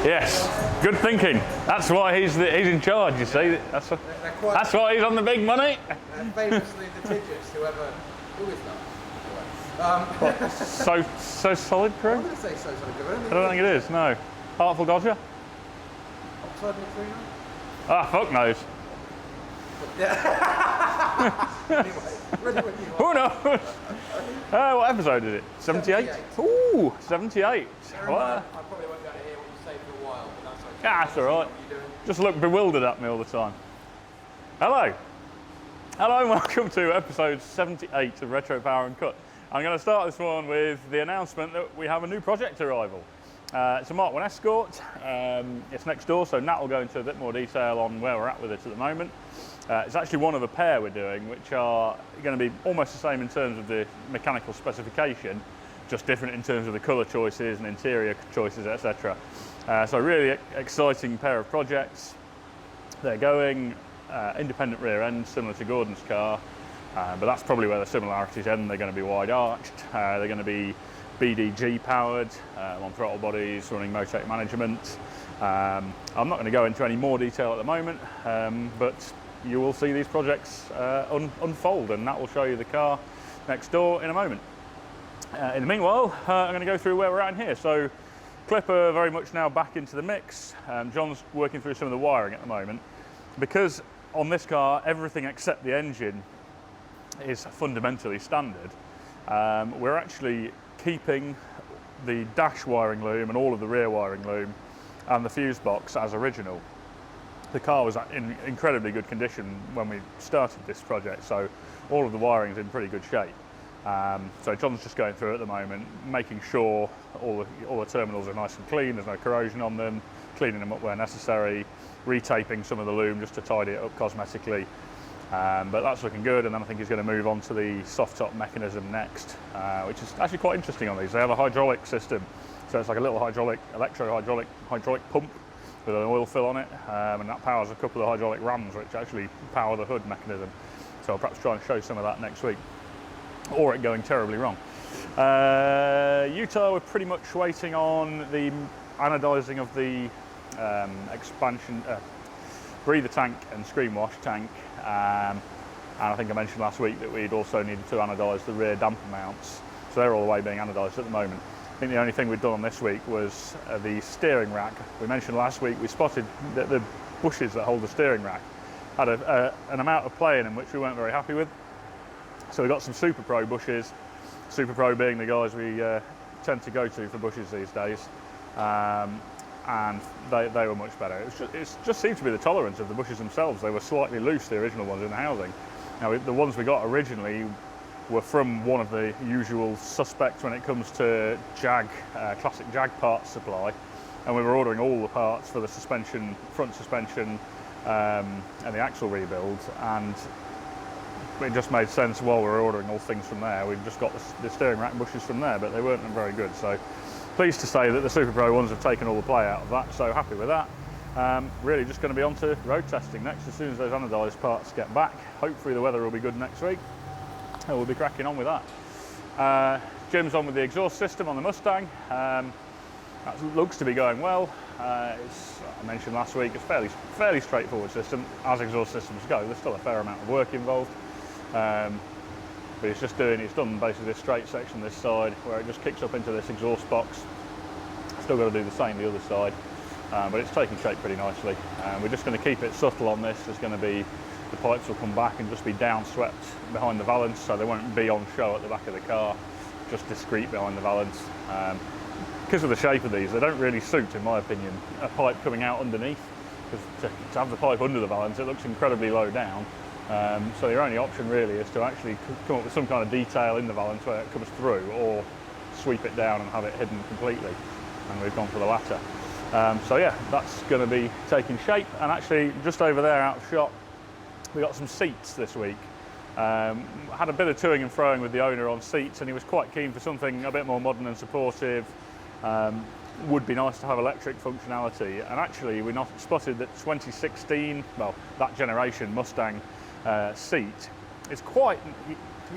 Yes, good thinking. That's why he's in charge, you see. That's why he's on the big money. Famously litigious, who is that? So solid crew? I'm going to say so solid crew. I don't think it is, no. Artful Dodger? Oxide Neutrino? Ah, fuck knows. Anyway, ready when you Who knows? What episode is it? 78? Ooh, 78. Well, I probably won't be able to hear what you say for a while, but that's okay. that's alright. Just look bewildered at me all the time. Hello. Hello and welcome to episode 78 of Retropower Uncut. I'm going to start this one with the announcement that we have a new project arrival. It's a MK1 Escort. It's next door, so Nat will go into a bit more detail on where we're at with it at the moment. It's actually one of a pair we're doing, which are going to be almost the same in terms of the mechanical specification, just different in terms of the colour choices and interior choices, etc. So a really exciting pair of projects. They're going independent rear end, similar to Gordon's car, but that's probably where the similarities end. They're going to be wide arched, they're going to be BDG powered, on throttle bodies, running Motec management. I'm not going to go into any more detail at the moment, but you will see these projects unfold, and that will show you the car next door in a moment. In the meanwhile, I'm going to go through where we're at in here. So Clipper very much now back into the mix. John's working through some of the wiring at the moment. Because on this car, everything except the engine is fundamentally standard, we're actually keeping the dash wiring loom and all of the rear wiring loom and the fuse box as original. The car was in incredibly good condition when we started this project, so all of the wiring's in pretty good shape. So John's just going through at the moment, making sure all the terminals are nice and clean, there's no corrosion on them, cleaning them up where necessary, retaping some of the loom just to tidy it up cosmetically. But that's looking good, and then I think he's going to move on to the soft top mechanism next, which is actually quite interesting on these. They have a hydraulic system, so it's like a little hydraulic pump with an oil fill on it, and that powers a couple of hydraulic rams which actually power the hood mechanism. So I'll perhaps try and show some of that next week, or it going terribly wrong. Utah, we're pretty much waiting on the anodising of the expansion, breather tank and screen wash tank, and I think I mentioned last week that we'd also needed to anodise the rear damper mounts, so they're all the way being anodised at the moment. I think the only thing we'd done on this week was the steering rack. We mentioned last week we spotted that the bushes that hold the steering rack had an amount of play in them which we weren't very happy with. So we got some Super Pro bushes, Super Pro being the guys we tend to go to for bushes these days, and they were much better. It just seemed to be the tolerance of the bushes themselves. They were slightly loose, the original ones in the housing. Now the ones we got originally were from one of the usual suspects when it comes to Jag, classic Jag parts supply, and we were ordering all the parts for the suspension, front suspension, and the axle rebuild, and it just made sense while we were ordering all things from there. We've just got the steering rack bushes from there, but they weren't very good. So pleased to say that the Super Pro ones have taken all the play out of that, so happy with that. Really just going to be on to road testing next as soon as those anodised parts get back. Hopefully the weather will be good next week, and we'll be cracking on with that. Jim's on with the exhaust system on the Mustang. That looks to be going well. I mentioned last week, it's fairly straightforward system, as exhaust systems go. There's still a fair amount of work involved. But it's done basically this straight section this side where it just kicks up into this exhaust box. Still got to do the same the other side, but it's taking shape pretty nicely. We're just going to keep it subtle on this. There's going to be, the pipes will come back and just be down swept behind the valance, so they won't be on show at the back of the car, just discreet behind the valance. Because of the shape of these, they don't really suit, in my opinion, a pipe coming out underneath, because to have the pipe under the valance, it looks incredibly low down. So your only option really is to actually come up with some kind of detail in the valance where it comes through, or sweep it down and have it hidden completely, and we've gone for the latter. So yeah, that's going to be taking shape, and actually just over there out of shot we got some seats this week. Had a bit of toing and froing with the owner on seats, and he was quite keen for something a bit more modern and supportive. Would be nice to have electric functionality, and actually we spotted that 2016, well, that generation Mustang seat is quite,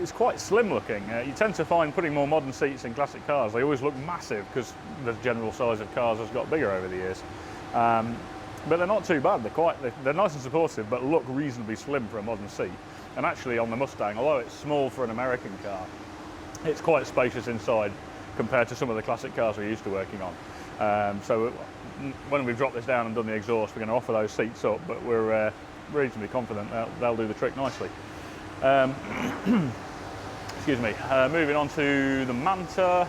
it's quite slim looking. You tend to find putting more modern seats in classic cars, they always look massive because the general size of cars has got bigger over the years. But they're not too bad. They're nice and supportive, but look reasonably slim for a modern seat. And actually on the Mustang, although it's small for an American car, it's quite spacious inside compared to some of the classic cars we're used to working on. So when we've dropped this down and done the exhaust, we're going to offer those seats up, but we're reasonably confident they'll do the trick nicely. Excuse me. Moving on to the Manta.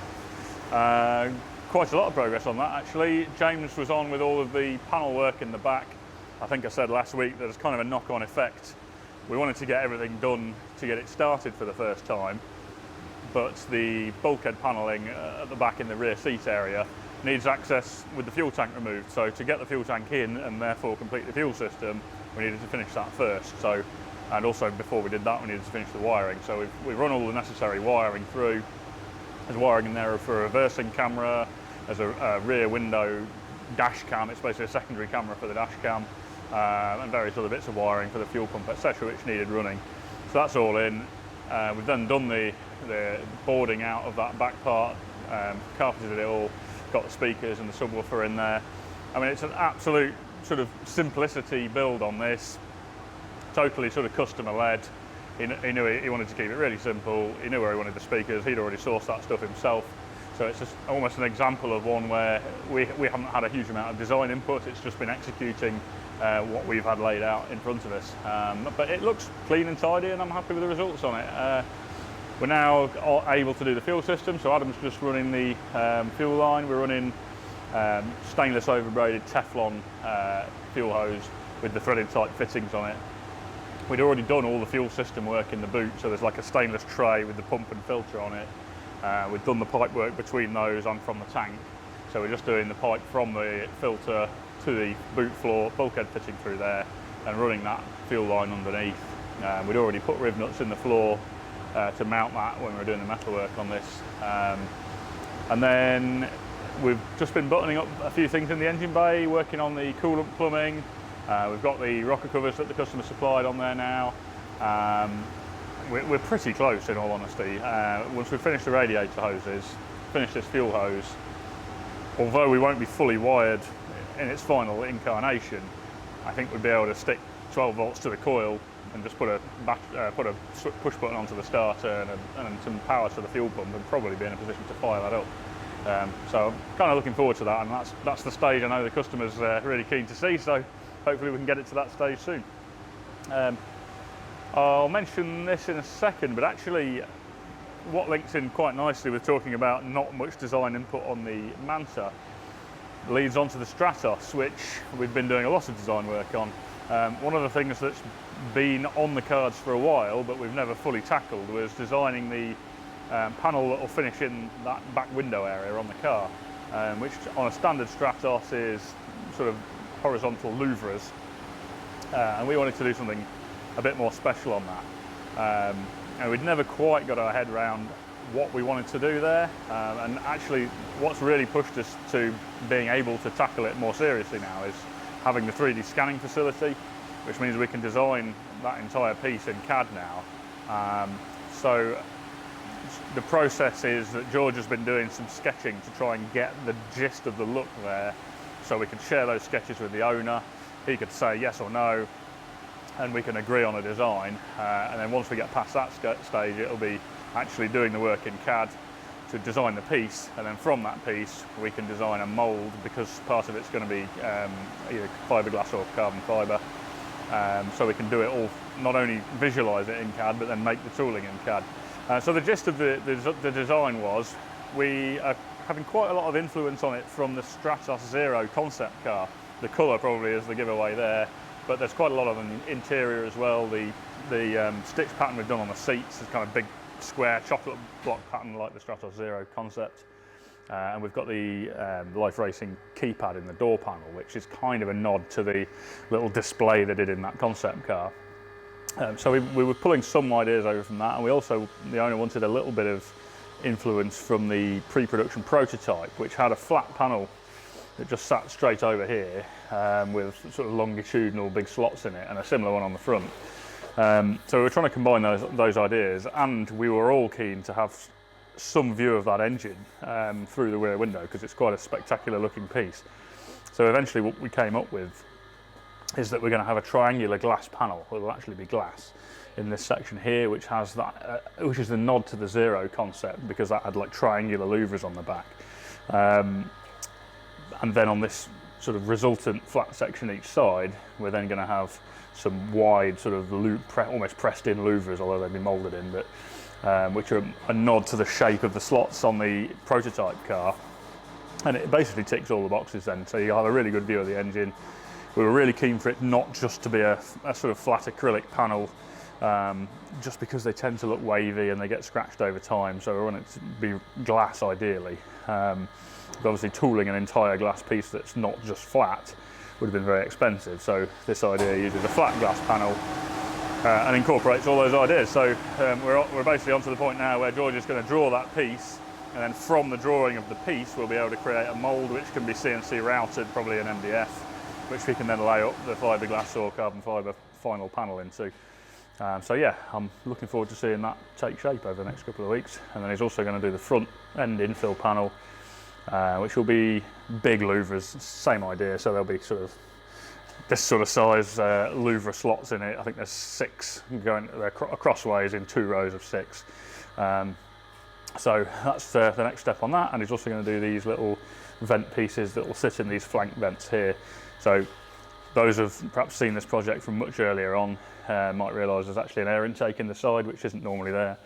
Quite a lot of progress on that actually. James was on with all of the panel work in the back. I think I said last week there's kind of a knock-on effect. We wanted to get everything done to get it started for the first time, but the bulkhead panelling at the back in the rear seat area needs access with the fuel tank removed. So to get the fuel tank in and therefore complete the fuel system, we needed to finish that first. So, and also before we did that, we needed to finish the wiring. So we've run all the necessary wiring through. There's wiring in there for a reversing camera, there's a rear window dash cam, it's basically a secondary camera for the dash cam, and various other bits of wiring for the fuel pump, etc., which needed running. So that's all in. We've then done the boarding out of that back part, carpeted it all, got the speakers and the subwoofer in there. I mean, it's an absolute sort of simplicity build on this, totally sort of customer led. He knew he wanted to keep it really simple. He knew where he wanted the speakers. He'd already sourced that stuff himself. So it's just almost an example of one where we haven't had a huge amount of design input. It's just been executing what we've had laid out in front of us. But it looks clean and tidy, and I'm happy with the results on it. We're now able to do the fuel system. So Adam's just running the fuel line. We're running stainless overbraided Teflon fuel hose with the threaded type fittings on it. We'd already done all the fuel system work in the boot, so there's like a stainless tray with the pump and filter on it. We've done the pipe work between those and from the tank, so we're just doing the pipe from the filter to the boot floor, bulkhead fitting through there, and running that fuel line underneath. We'd already put riv nuts in the floor to mount that when we were doing the metal work on this. And then we've just been buttoning up a few things in the engine bay, working on the coolant plumbing. We've got the rocker covers that the customer supplied on there now. We're pretty close, in all honesty. Once we finish the radiator hoses, finish this fuel hose, although we won't be fully wired in its final incarnation, I think we'd be able to stick 12 volts to the coil and just put a push button onto the starter and some power to the fuel pump, and probably be in a position to fire that up. So I'm kind of looking forward to that, and that's the stage I know the customer's really keen to see, so hopefully we can get it to that stage soon. I'll mention this in a second, but actually what links in quite nicely with talking about not much design input on the Manta leads on to the Stratos, which we've been doing a lot of design work on. One of the things that's been on the cards for a while but we've never fully tackled was designing the panel that will finish in that back window area on the car, which on a standard Stratos is sort of horizontal louvres, and we wanted to do something a bit more special on that. And we'd never quite got our head around what we wanted to do there, and actually what's really pushed us to being able to tackle it more seriously now is having the 3D scanning facility, which means we can design that entire piece in CAD now. So the process is that George has been doing some sketching to try and get the gist of the look there, so we can share those sketches with the owner. He could say yes or no, and we can agree on a design. And then once we get past that stage, it'll be actually doing the work in CAD to design the piece, and then from that piece we can design a mould, because part of it's going to be either fiberglass or carbon fibre. So we can do it all, not only visualise it in CAD, but then make the tooling in CAD. So the gist of the design was, we are having quite a lot of influence on it from the Stratos Zero concept car. The colour probably is the giveaway there, but there's quite a lot of an interior as well. The stitch pattern we've done on the seats is kind of big square chocolate block pattern like the Stratos Zero concept. And we've got the Life Racing keypad in the door panel, which is kind of a nod to the little display they did in that concept car. So we were pulling some ideas over from that, and we also, the owner wanted a little bit of influence from the pre-production prototype, which had a flat panel that just sat straight over here with sort of longitudinal big slots in it, and a similar one on the front. So we were trying to combine those ideas, and we were all keen to have some view of that engine through the rear window, because it's quite a spectacular looking piece. So eventually what we came up with is that we're going to have a triangular glass panel. It will actually be glass in this section here, which has that, which is the nod to the Zero concept, because that had like triangular louvers on the back. And then on this sort of resultant flat section each side, we're then going to have some wide sort of almost pressed in louvers, although they've been moulded in, but which are a nod to the shape of the slots on the prototype car. And it basically ticks all the boxes then, so you have a really good view of the engine. We were really keen for it not just to be a sort of flat acrylic panel, just because they tend to look wavy and they get scratched over time, so we want it to be glass ideally. But obviously tooling an entire glass piece that's not just flat would have been very expensive, so this idea uses a flat glass panel and incorporates all those ideas. So we're basically onto the point now where George is going to draw that piece, and then from the drawing of the piece we'll be able to create a mould which can be CNC routed, probably an MDF, which we can then lay up the fiberglass or carbon fibre final panel into. So yeah, I'm looking forward to seeing that take shape over the next couple of weeks. And then he's also going to do the front end infill panel, which will be big louvers, same idea. So there'll be sort of this sort of size louver slots in it. I think there's 6 going crossways in 2 rows of 6. So that's the next step on that. And he's also going to do these little vent pieces that will sit in these flank vents here. So those who've perhaps seen this project from much earlier on might realise there's actually an air intake in the side which isn't normally there,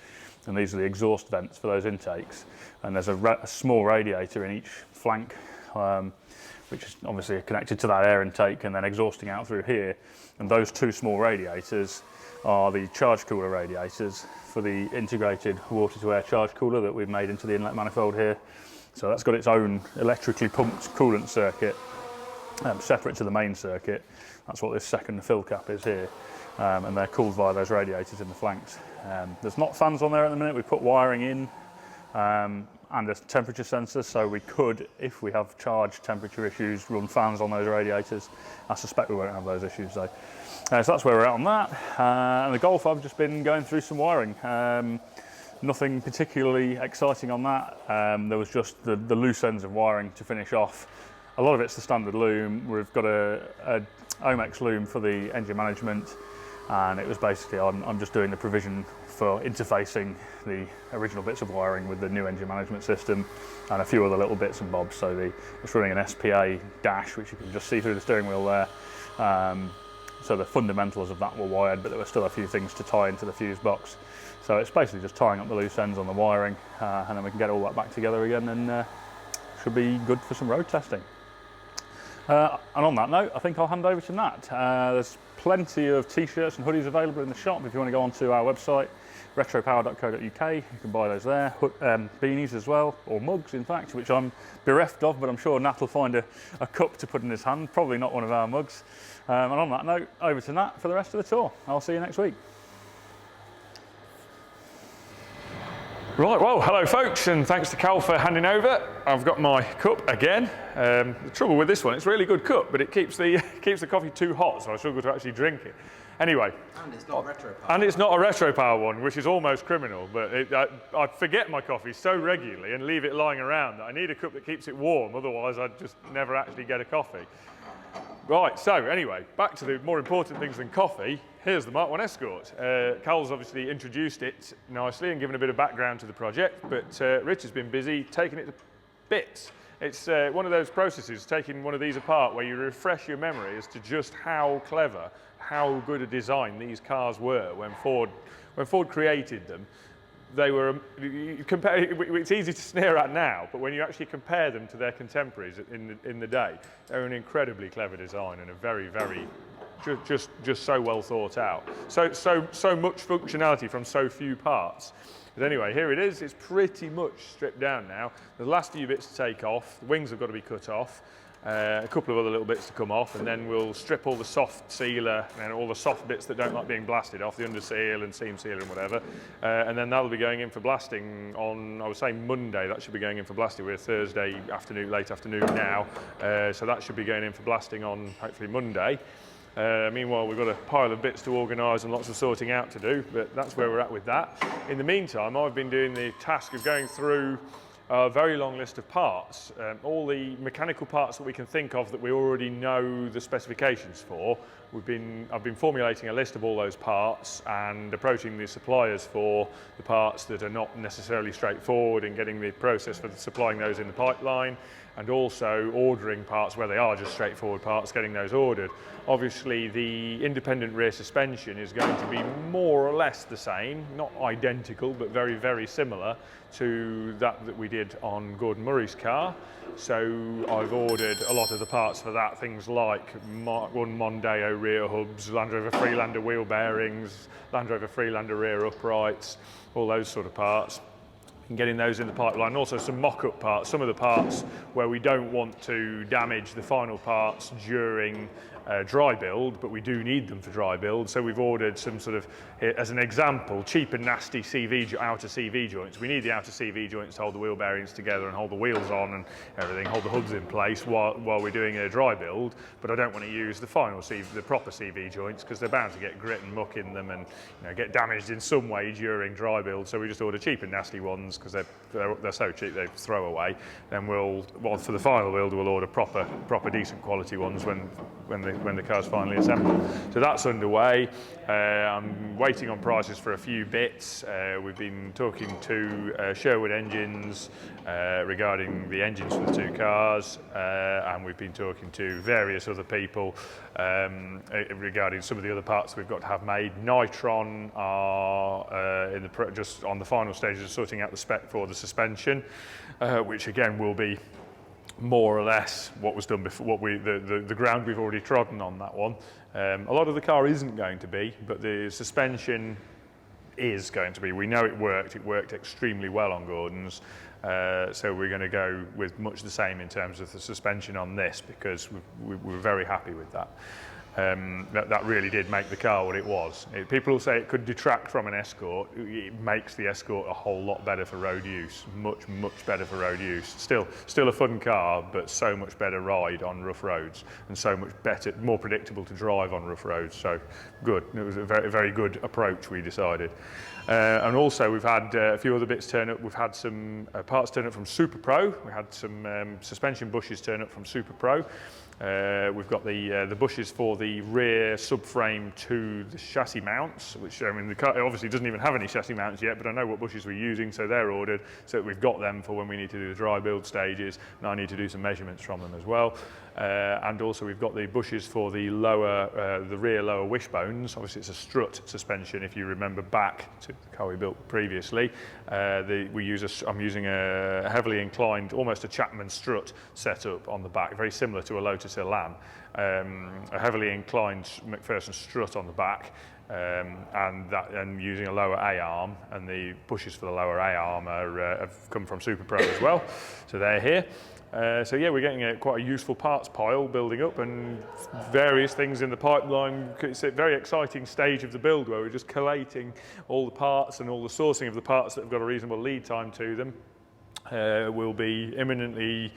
and these are the exhaust vents for those intakes, and there's a small radiator in each flank, which is obviously connected to that air intake and then exhausting out through here, and those 2 small radiators are the charge cooler radiators for the integrated water to air charge cooler that we've made into the inlet manifold here. So that's got its own electrically pumped coolant circuit, separate to the main circuit. That's what this second fill cap is here, and they're cooled via those radiators in the flanks. There's not fans on there at the minute. We put wiring in and a temperature sensor, so we could, if we have charge temperature issues, run fans on those radiators. I suspect we won't have those issues though. So that's where we're at on that. And the Golf, I've just been going through some wiring. Nothing particularly exciting on that. There was just the loose ends of wiring to finish off. A lot of it's the standard loom. We've got a Omex loom for the engine management, and it was basically I'm just doing the provision for interfacing the original bits of wiring with the new engine management system and a few other little bits and bobs. So it's running an SPA dash, which you can just see through the steering wheel there. So the fundamentals of that were wired, but there were still a few things to tie into the fuse box. So it's basically just tying up the loose ends on the wiring, and then we can get all that back together again, and should be good for some road testing. And on that note, I think I'll hand over to Nat. There's plenty of t-shirts and hoodies available in the shop. If you want to go onto our website, retropower.co.uk, you can buy those there. Beanies as well, or mugs in fact, which I'm bereft of, but I'm sure Nat will find a cup to put in his hand, probably not one of our mugs. And on that note, over to Nat for the rest of the tour. I'll see you next week. Right, well, hello folks, and thanks to Cal for handing over. I've got my cup again. The trouble with this one, it's a really good cup, but it keeps the coffee too hot, so I struggle to actually drink it. Anyway. And it's not Retropower. And it's not a Retropower one, which is almost criminal, but I forget my coffee so regularly and leave it lying around that I need a cup that keeps it warm, otherwise I'd just never actually get a coffee. Right, so anyway, back to the more important things than coffee. Here's the MK1 Escort. Cal's obviously introduced it nicely and given a bit of background to the project, but Rich has been busy taking it to bits. It's one of those processes, taking one of these apart, where you refresh your memory as to just how clever, how good a design these cars were when Ford created them. They were, it's easy to sneer at now, but when you actually compare them to their contemporaries in the day, they're an incredibly clever design and a very, very, just so well thought out. So much functionality from so few parts. But anyway, here it is. It's pretty much stripped down now. The last few bits to take off. The wings have got to be cut off. A couple of other little bits to come off, and then we'll strip all the soft sealer and all the soft bits that don't like being blasted off, the under seal and seam sealer and whatever, and then that'll be going in for blasting on, I would say Monday. That should be going in for blasting. We're Thursday afternoon, late afternoon now, so that should be going in for blasting on hopefully Monday. Meanwhile, we've got a pile of bits to organise and lots of sorting out to do, but that's where we're at with that. In the meantime, I've been doing the task of going through a very long list of parts, all the mechanical parts that we can think of that we already know the specifications for. I've been formulating a list of all those parts and approaching the suppliers for the parts that are not necessarily straightforward and getting the process for supplying those in the pipeline, and also ordering parts where they are just straightforward parts, getting those ordered. Obviously, the independent rear suspension is going to be more or less the same, not identical, but very, very similar to that we did on Gordon Murray's car. So I've ordered a lot of the parts for that, things like Mark 1 Mondeo rear hubs, Land Rover Freelander wheel bearings, Land Rover Freelander rear uprights, all those sort of parts. And getting those in the pipeline. Also some mock-up parts, some of the parts where we don't want to damage the final parts during dry build, but we do need them for dry build. So we've ordered some sort of, as an example, cheap and nasty outer CV joints. We need the outer CV joints to hold the wheel bearings together and hold the wheels on and everything, hold the hubs in place while we're doing a dry build. But I don't want to use the proper CV joints, because they're bound to get grit and muck in them and get damaged in some way during dry build. So we just order cheap and nasty ones because they're so cheap they throw away. Then for the final build, we'll order proper decent quality ones when the car's finally assembled. So that's underway. I'm waiting on prices for a few bits. We've been talking to Sherwood Engines regarding the engines for the two cars, and we've been talking to various other people regarding some of the other parts we've got to have made. Nitron are just on the final stages of sorting out the spec for the suspension, which again will be more or less what was done before, the ground we've already trodden on that one. A lot of the car isn't going to be, but the suspension is going to be. We know it worked extremely well on Gordon's, so we're going to go with much the same in terms of the suspension on this, because we were very happy with that. That really did make the car what it was. People will say it could detract from an Escort. It makes the Escort a whole lot better for road use, much better for road use. Still a fun car, but so much better ride on rough roads, and so much better, more predictable to drive on rough roads. So good. It was a very, very good approach, we decided. And also we've had a few other bits turn up. We've had some parts turn up from Super Pro. We had some suspension bushes turn up from Super Pro. We've got the bushes for the rear subframe to the chassis mounts, which, I mean, the car obviously doesn't even have any chassis mounts yet, but I know what bushes we're using, so they're ordered, so that we've got them for when we need to do the dry build stages, and I need to do some measurements from them as well. And also we've got the bushes for the rear lower wishbones. Obviously it's a strut suspension, if you remember back to the car we built previously. I'm using a heavily inclined, almost a Chapman strut setup on the back, very similar to a Lotus Elan. A heavily inclined McPherson strut on the back, and using a lower A-arm, and the bushes for the lower A-arm have come from Super Pro as well, so they're here. So yeah, we're getting quite a useful parts pile building up, and various things in the pipeline. It's a very exciting stage of the build where we're just collating all the parts and all the sourcing of the parts that have got a reasonable lead time to them. We'll be imminently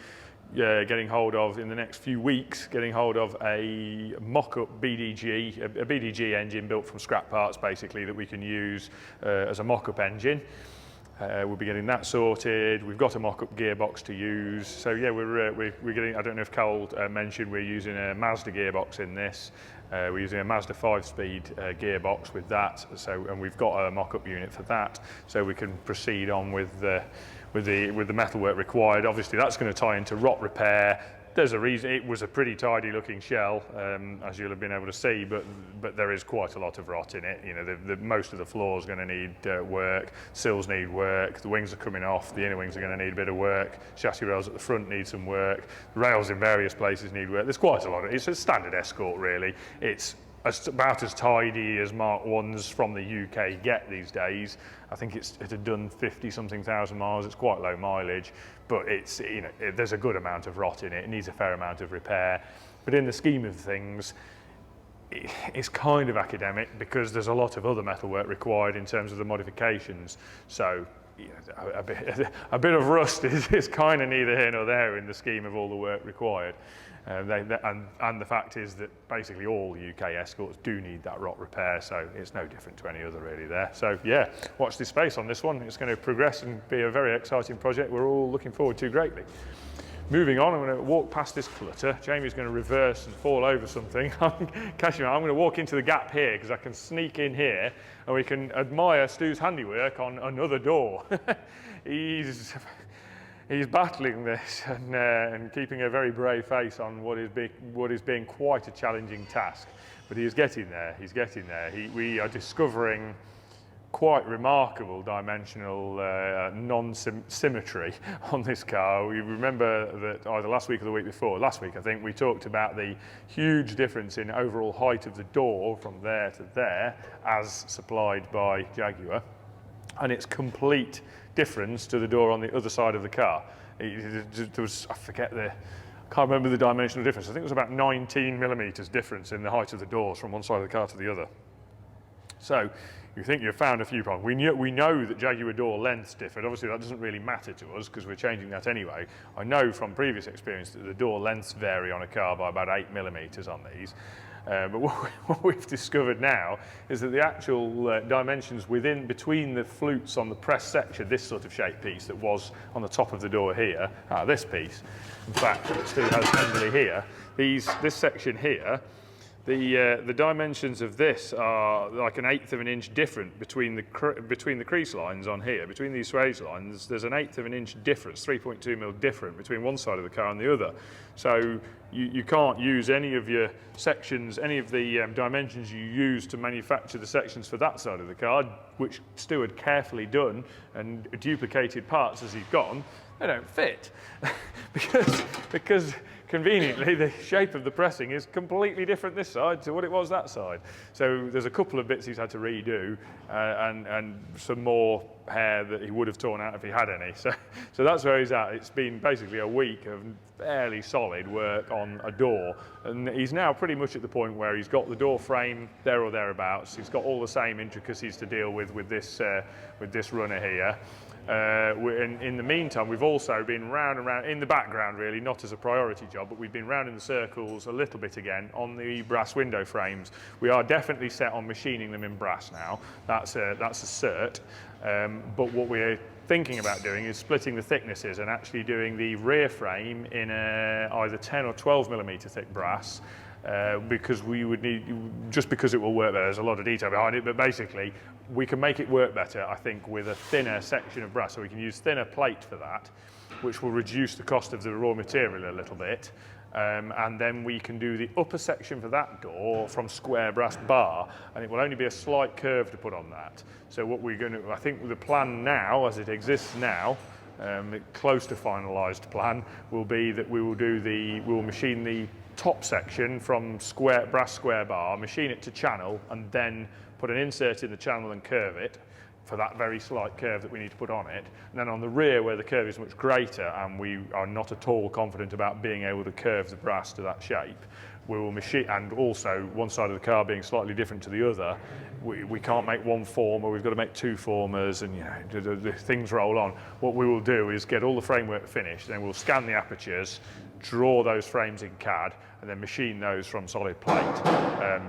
getting hold of, in the next few weeks, getting hold of a mock-up BDG, a BDG engine built from scrap parts basically, that we can use as a mock-up engine. We'll be getting that sorted. We've got a mock-up gearbox to use. So yeah, we're getting, I don't know if Carol mentioned, we're using a Mazda gearbox in this. We're using a Mazda 5-speed gearbox with that. So, and we've got a mock-up unit for that, so we can proceed on with the metalwork required. Obviously that's going to tie into rot repair. There's a reason. It was a pretty tidy looking shell, as you'll have been able to see, but there is quite a lot of rot in it. You know, most of the floor is going to need work, sills need work, the wings are coming off, the inner wings are going to need a bit of work, chassis rails at the front need some work, rails in various places need work. There's quite a lot of it. It's a standard Escort really. It's about as tidy as Mark 1s from the UK get these days. I think it had done 50-something thousand miles. It's quite low mileage, but it's, you know, there's a good amount of rot in it. It needs a fair amount of repair. But in the scheme of things, it's kind of academic, because there's a lot of other metalwork required in terms of the modifications. So a bit of rust is kind of neither here nor there in the scheme of all the work required. And the fact is that basically all UK Escorts do need that rot repair, so it's no different to any other really there. So yeah, watch this space on this one. It's going to progress and be a very exciting project we're all looking forward to greatly. Moving on, I'm going to walk past this clutter. Jamie's going to reverse and fall over something. I'm going to walk into the gap here because I can sneak in here and we can admire Stu's handiwork on another door. He's battling this and keeping a very brave face on what is being quite a challenging task. But he is getting there, he's getting there. We are discovering quite remarkable dimensional non-symmetry on this car. We remember that either last week or the week before, last week I think, we talked about the huge difference in overall height of the door from there to there as supplied by Jaguar, and its complete difference to the door on the other side of the car. There was, I can't remember the dimensional difference. I think it was about 19 millimeters difference in the height of the doors from one side of the car to the other. So you think you've found a few problems. We know that Jaguar door lengths differed. Obviously that doesn't really matter to us because we're changing that anyway. I know from previous experience that the door lengths vary on a car by about 8 millimeters on these. But what we've discovered now is that the actual dimensions between the flutes on the press section, this sort of shape piece that was on the top of the door here, this piece, in fact, Stu has handily here, this section here, the dimensions of this are like 1/8 of an inch different between the crease lines on here. Between these swage lines, there's 1/8 of an inch difference, 3.2 mil different between one side of the car and the other. So you can't use any of your sections, any of the dimensions you use to manufacture the sections for that side of the car, which Stu had carefully done and duplicated parts as he's gone. They don't fit because conveniently the shape of the pressing is completely different this side to what it was that side. So there's a couple of bits he's had to redo and some more hair that he would have torn out if he had any. So that's where he's at. It's been basically a week of fairly solid work on a door, and he's now pretty much at the point where he's got the door frame there or thereabouts. He's got all the same intricacies to deal with this runner here. In the meantime, we've also been round and round in the background, really, not as a priority job, but we've been round in the circles a little bit again on the brass window frames. We are definitely set on machining them in brass now. That's a cert. But what we're thinking about doing is splitting the thicknesses and actually doing the rear frame in either 10 or 12 millimeter thick brass. Because we would need, just because it will work better, there's a lot of detail behind it, but basically we can make it work better, I think, with a thinner section of brass. So we can use thinner plate for that, which will reduce the cost of the raw material a little bit. And then we can do the upper section for that door from square brass bar, and it will only be a slight curve to put on that. So what we're going to, I think the plan now, as it exists now, close to finalised plan, will be that we will machine the top section from brass square bar, machine it to channel, and then put an insert in the channel and curve it for that very slight curve that we need to put on it. And then on the rear, where the curve is much greater and we are not at all confident about being able to curve the brass to that shape, we will machine, and also one side of the car being slightly different to the other, we can't make one former, we've got to make two formers, and the things roll on. What we will do is get all the framework finished, then we'll scan the apertures, draw those frames in CAD, and then machine those from solid plate.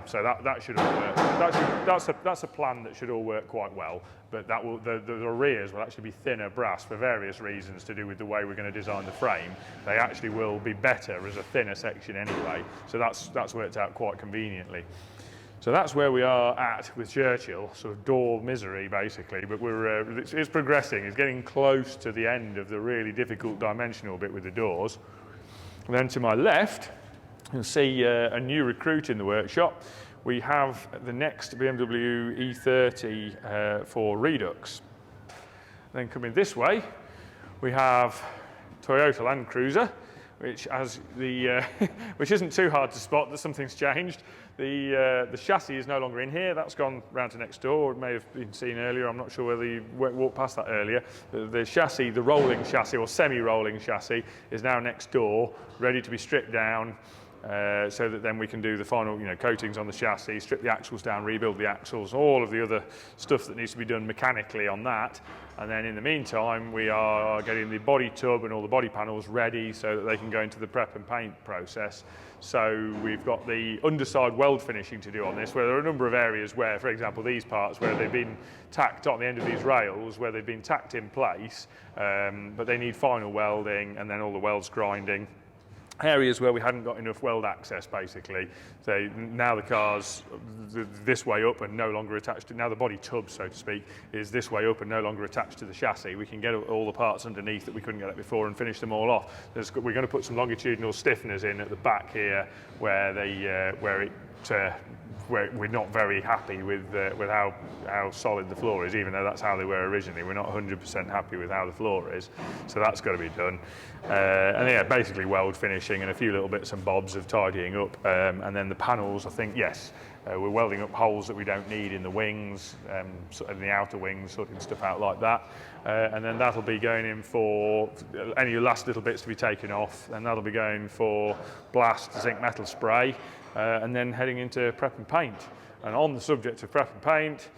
So that should all work. That's a plan that should all work quite well. But the rears will actually be thinner brass for various reasons to do with the way we're going to design the frame. They actually will be better as a thinner section anyway. So that's worked out quite conveniently. So that's where we are at with Churchill, sort of door misery basically, but it's progressing. It's getting close to the end of the really difficult dimensional bit with the doors. And then to my left, you'll see a new recruit in the workshop. We have the next BMW E30 for Redux. Then coming this way, we have Toyota Land Cruiser, which isn't too hard to spot that something's changed. The chassis is no longer in here. That's gone round to next door. It may have been seen earlier. I'm not sure whether you walked past that earlier. The chassis, the rolling chassis or semi-rolling chassis, is now next door, ready to be stripped down so that then we can do the final, coatings on the chassis, strip the axles down, rebuild the axles, all of the other stuff that needs to be done mechanically on that. And then in the meantime, we are getting the body tub and all the body panels ready so that they can go into the prep and paint process. So we've got the underside weld finishing to do on this, where there are a number of areas where, for example, these parts where they've been tacked on the end of these rails, where they've been tacked in place, but they need final welding and then all the welds grinding. Areas where we hadn't got enough weld access, basically. So now the car's this way up and no longer attached to, now the body tub, so to speak, is this way up and no longer attached to the chassis. We can get all the parts underneath that we couldn't get at before and finish them all off. We're going to put some longitudinal stiffeners in at the back here where we're not very happy with how solid the floor is, even though that's how they were originally. We're not 100% happy with how the floor is, so that's got to be done. And yeah, basically weld finishing and a few little bits and bobs of tidying up. And then the panels, I think, yes, we're welding up holes that we don't need in the wings, in the outer wings, sorting stuff out like that. And then that'll be going in for any last little bits to be taken off, and that'll be going for blast zinc metal spray. And then heading into prep and paint. And on the subject of prep and paint,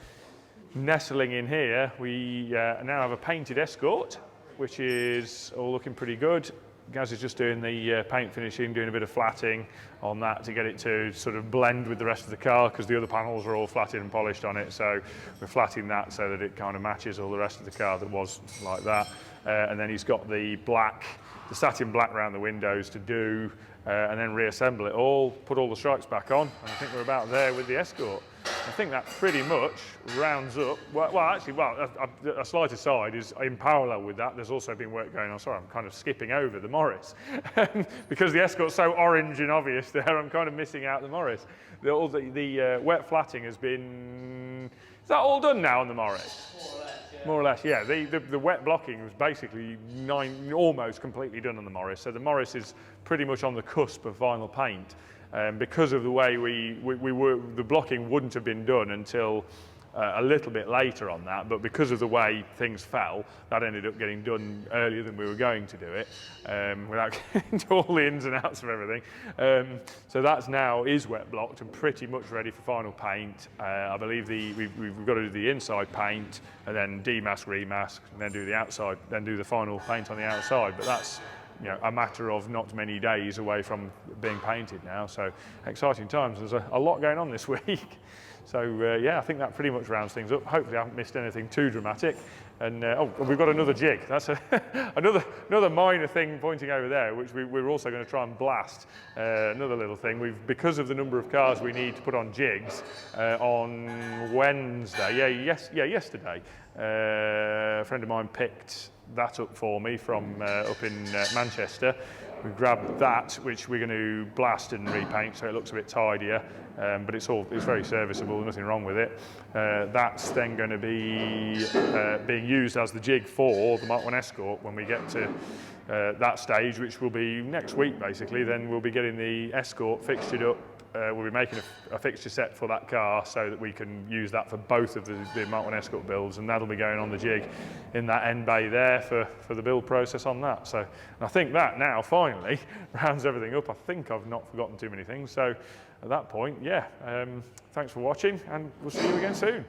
nestling in here, we now have a painted Escort, which is all looking pretty good. Gaz is just doing the paint finishing, doing a bit of flatting on that to get it to sort of blend with the rest of the car, because the other panels are all flatted and polished on it. So we're flatting that so that it kind of matches all the rest of the car that was like that. And then he's got the satin black around the windows to do, and then reassemble it all, put all the stripes back on, and I think we're about there with the Escort. I think that pretty much rounds up. A slight aside is in parallel with that, there's also been work going on. Sorry, I'm kind of skipping over the Morris. Because the Escort's so orange and obvious there, I'm kind of missing out the Morris. The wet flatting has been... Is that all done now on the Morris? More or less, yeah. The wet blocking was basically almost completely done on the Morris. So the Morris is pretty much on the cusp of vinyl paint. Because of the way the blocking wouldn't have been done until a little bit later on that, but because of the way things fell, that ended up getting done earlier than we were going to do it, without getting into all the ins and outs of everything. So that's now is wet blocked and pretty much ready for final paint. I believe we've got to do the inside paint and then demask, remask, and then do the outside, then do the final paint on the outside. But that's a matter of not many days away from being painted now. So exciting times. There's a lot going on this week. So yeah, I think that pretty much rounds things up. Hopefully I haven't missed anything too dramatic. And we've got another jig. That's another minor thing pointing over there, which we're also going to try and blast. Another little thing. Because of the number of cars we need to put on jigs on Wednesday. Yesterday. A friend of mine picked that up for me from up in Manchester. We grabbed that, which we're going to blast and repaint so it looks a bit tidier, but it's very serviceable, nothing wrong with it. That's then going to be being used as the jig for the MK1 Escort when we get to that stage, which will be next week basically. Then we'll be getting the Escort fixtured up. We'll be making a fixture set for that car so that we can use that for both of the MK1 Escort builds, and that'll be going on the jig in that end bay there for the build process on that. So I think that now finally rounds everything up. I think I've not forgotten too many things. So at that point, yeah, thanks for watching, and we'll see you again soon.